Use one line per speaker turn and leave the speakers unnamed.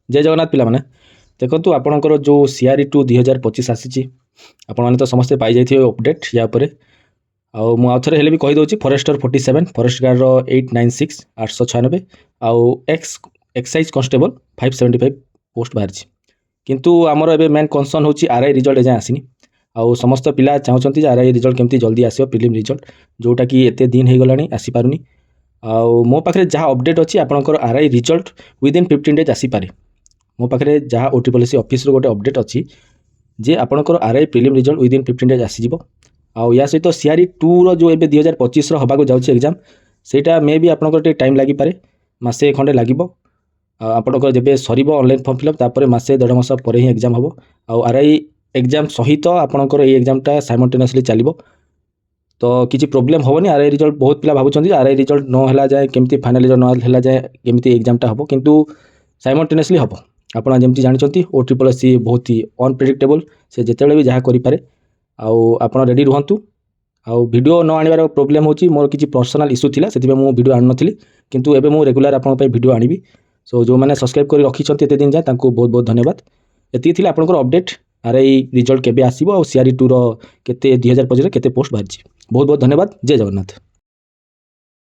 जय जगन्नाथ पिला माने देखंतु आपणकर जो CRE2 2025 आसीची आपण माने तो समस्त पाई जाइथिबे अपडेट या परे आउ मु आउथरे हेले भी कहि दोची फॉरेस्टर 47 फॉरेस्ट गार्ड रो 896 896 आउ एक्साइज कांस्टेबल 575 पोस्ट बाहरची किंतु आमर एबे मेन कंसर्न होची आरआई रिजल्ट एजा आसीनी आउ समस्त पिला चाहउछंती जे आरआई रिजल्ट केमती जल्दी आसीयो प्रीलिम रिजल्ट जोटा कि एते दिन हे गलानी आसी पारुनी आउ मो पाखरे जहा अपडेट अछि आपणकर आरआई रिजल्ट विदिन 15 डेज आसी पारे मो पाखे जहाँ OTPC ऑफिस गोटे अपडेट अच्छी जे आपणकर RI prelim result within 15 days आसीजिवो आउ या सहित CRE2 रो जो एबे 2025 रो हबाको जाउछि एग्जाम सेटा मे भी आपणकर टे टाइम लागि पारे मासे खंडे लागिवो आपणकर जेबे सरीबो ऑनलाइन फॉर्म फिलअप तापर मासे 1.5 मास परे ही एग्जाम हबो आउ आरआई एग्जाम सहित आपणकर ए एग्जामटा साइमल्टेनियसली चलिवो तो किसी प्रोब्लेम होनी आरआई रिजल्ट बहुत पिला भाबुछंती आरआई रिजल्ट न हला जाए केमती फाइनल रिजल्ट न हला जाए केमती एग्जामटा हबो किंतु साइमल्टेनियसली हबो आपण जमती जानते OTPC बहुत ही अनप्रेडिक्टेबल से जिते भी जहाँ करें आपण रेडी रुहतु आउ वीडियो न आनिबार प्रोब्लेम होची मोर किसी पर्सनल इश्यू थिला सेति मु वीडियो आन नथिली किंतु एबे मु रेगुलर आपण पे वीडियो आनिबी सो जो मैंने सब्सक्राइब कर रखिछंती एते दिन जाए तांको बहुत बहुत धन्यवाद एति थिला आपनकर अपडेट आरआई रिजल्ट केबे आसीबो आउ CRE2 रो केते 2025 रे केते पोस्ट बाहरची बहुत बहुत धन्यवाद जय जगन्नाथ।